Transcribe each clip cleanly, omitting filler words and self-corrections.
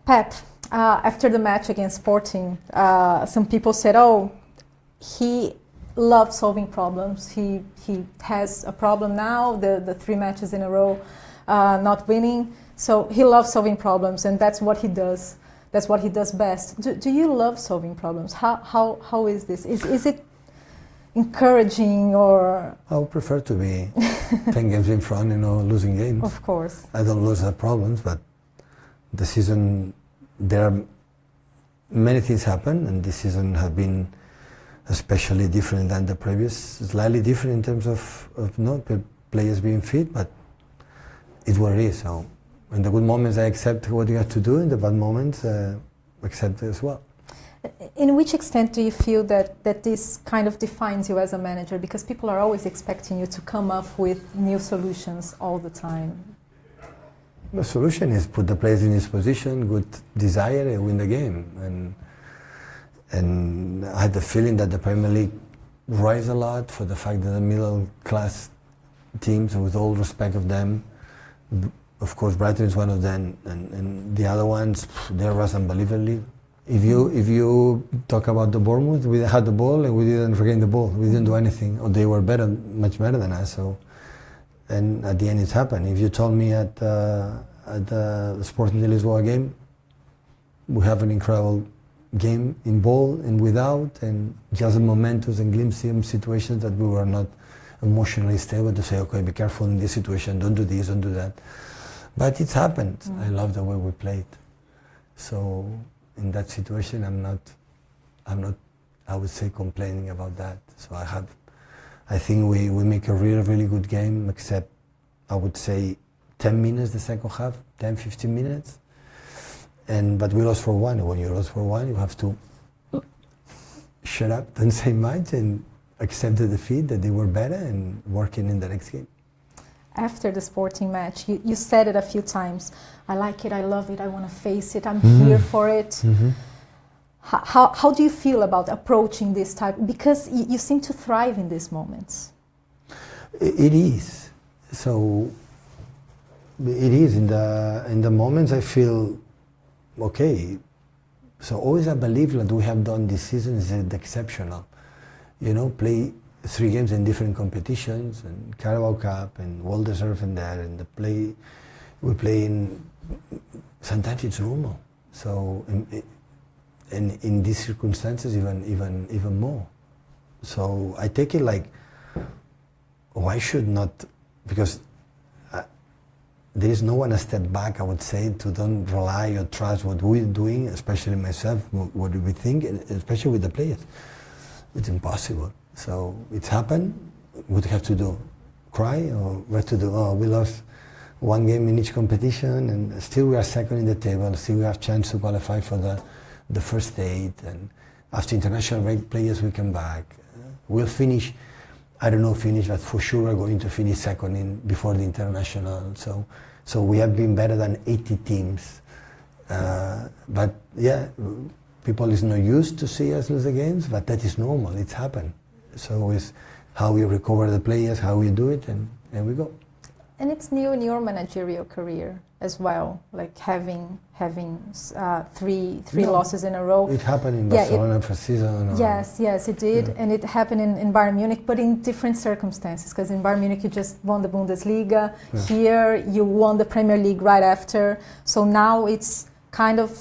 Pep, after the match against Sporting, some people said, "Oh, he loves solving problems. He has a problem now. The 3 matches in a row, not winning. So he loves solving problems, and that's what he does. That's what he does best." Do you love solving problems? How is this? Is it encouraging, or? I would prefer to be 10 games in front, losing games. Of course. I don't lose the problems, but the season, there are many things happen, and this season has been especially different than the previous, slightly different in terms of players being fit, but it's what it is. So in the good moments, I accept what you have to do. In the bad moments, accept it as well. In which extent do you feel that this kind of defines you as a manager? Because people are always expecting you to come up with new solutions all the time. The solution is put the players in his position, good desire, and win the game. And I had the feeling that the Premier League rise a lot for the fact that the middle class teams, with all respect of them, of course Brighton is one of them, and the other ones, they rise unbelievably. If you talk about the Bournemouth, we had the ball and we didn't regain the ball. We didn't do anything, or they were better, much better than us. So, and at the end, it's happened. If you told me at the Sporting de Lisboa game, we have an incredible game in ball and without, and just momentous and glimpsy situations that we were not emotionally stable to say, okay, be careful in this situation, don't do this, don't do that. But it's happened. I love the way we played. So in that situation, I'm not, I would say, complaining about that. So I think we make a really good game, except I would say 10 minutes the second half, 10, 15 minutes. But we lost for 1. When you lose for 1, you have to shut up, don't say much, and accept the defeat, that they were better, and working in the next game. After the Sporting match, you said it a few times. I like it, I love it, I want to face it, I'm here for it. How do you feel about approaching this type? Because you seem to thrive in these moments. It is. So it is. In the moments I feel, okay. So always I believe that we have done this season is exceptional. Play 3 games in different competitions, and Carabao Cup, and well-deserved in that, and we play in, sometimes it's normal. So, in these circumstances, even more. So I take it like, why should not, because there is no one a step back, I would say, to don't rely or trust what we're doing, especially myself, what we think, and especially with the players. It's impossible. So it's happened. What do you have to do? Cry, or what to do? Oh, we lost 1 game in each competition, and still we are second in the table. Still we have chance to qualify for the first 8. And after international break, players will come back. We'll finish. I don't know but for sure we're going to finish second before the international. So we have been better than 80 teams. But yeah, people is not used to see us lose the games, but that is normal. It's happened. So it's how we recover the players, how we do it, and we go. And it's new in your managerial career as well, like having 3 losses in a row. It happened in Barcelona for season. Yes, it did, and it happened in Bayern Munich, but in different circumstances. Because in Bayern Munich you just won the Bundesliga. Here you won the Premier League right after. So now it's kind of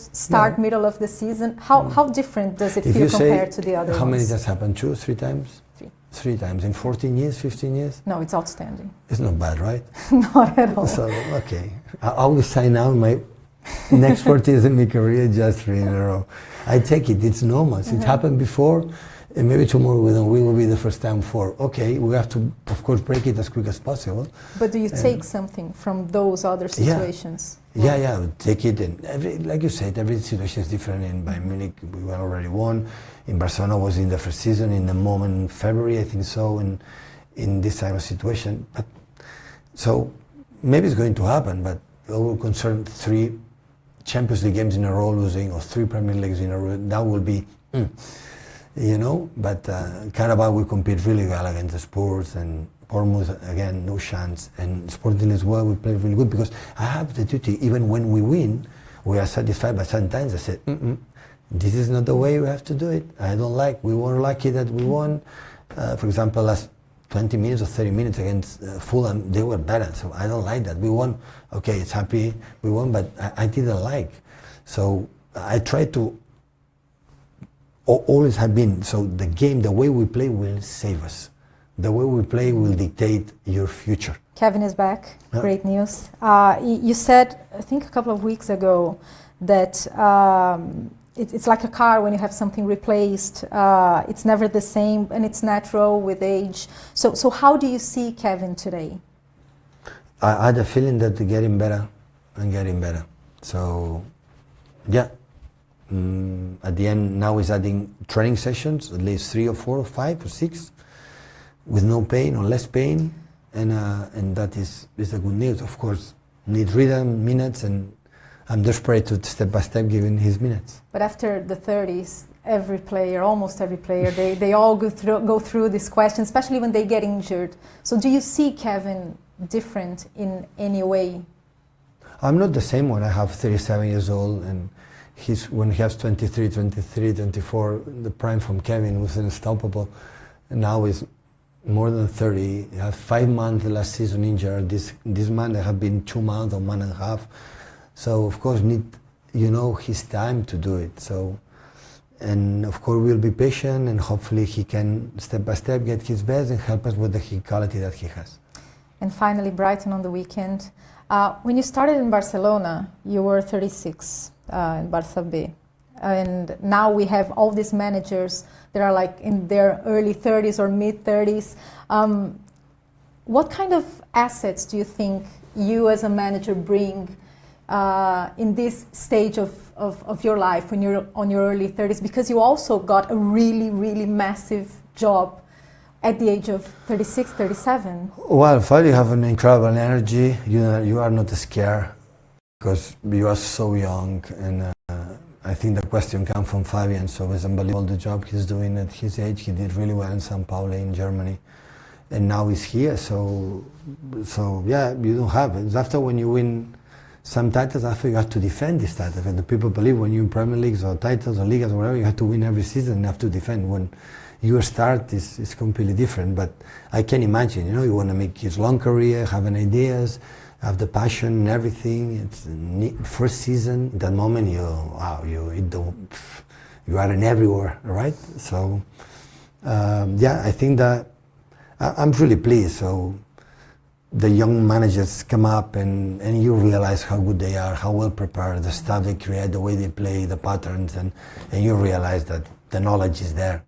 middle of the season. How different does it feel compared to the other ones? How many has happened? 2, 3 times? 3 times in 14 years, 15 years? No, it's outstanding. It's not bad, right? Not at all. So, okay. I will sign out my next 40 years in my career, just 3 in a row. I take it, it's normal. It happened before, and maybe tomorrow we will be the first time for, okay, we have to, of course, break it as quick as possible. But do you take something from those other situations? Yeah, take it. And like you said, every situation is different. In Bayern Munich, we were already won. In Barcelona, was in the first season, in the moment in February, I think so, in this type of situation. But so maybe it's going to happen, but it will concern 3 Champions League games in a row losing, or 3 Premier Leagues in a row. That will be, But Carabao will compete really well against the Spurs, and Bournemouth, again, no chance. And Sporting as well, we play really good, because I have the duty, even when we win, we are satisfied, but sometimes I said, this is not the way we have to do it. I don't like, we were lucky that we won. For example, last 20 minutes or 30 minutes against Fulham, they were better, so I don't like that. We won, okay, it's happy, we won, but I didn't like. So I try to always have been, so the game, the way we play will save us. The way we play will dictate your future. Kevin is back. Great news. You said, I think a couple of weeks ago, that it's like a car when you have something replaced. It's never the same, and it's natural with age. So how do you see Kevin today? I had a feeling that they're getting better and getting better. So, yeah. At the end, now he's adding training sessions, at least 3 or 4 or 5 or 6, with no pain or less pain, and that is the good news. Of course, need rhythm, minutes, and I'm desperate to step by step give him his minutes. But after the 30s, every player, almost every player, they all go through this question, especially when they get injured. So do you see Kevin different in any way? I'm not the same when I have 37 years old, and when he has 23, 24, the prime from Kevin was unstoppable. And now he's more than 30. He had 5 months last season injured. This month I have been 2 months or 1.5. So of course need, his time to do it. So, and of course we'll be patient, and hopefully he can step by step get his best and help us with the quality that he has. And finally, Brighton on the weekend. When you started in Barcelona, you were 36 in Barça B. And now we have all these managers that are like in their early 30s or mid 30s. What kind of assets do you think you as a manager bring in this stage of your life when you're on your early 30s? Because you also got a really, really massive job at the age of 36, 37. Well, first you have an incredible energy. You are not scared because you are so young, and I think the question comes from Fabian. So it's unbelievable the job he's doing at his age. He did really well in São Paulo in Germany, and now he's here. So yeah, you don't have it. It's after when you win some titles, after you have to defend this title. And the people believe when you're in Premier Leagues or titles or Ligas or whatever, you have to win every season and you have to defend. When your start is completely different. But I can imagine, you want to make his long career, having ideas, have the passion and everything. It's first season, that moment you are in everywhere, right? So yeah, I think that I'm really pleased. So the young managers come up and you realize how good they are, how well prepared, the stuff they create, the way they play, the patterns, and you realize that the knowledge is there.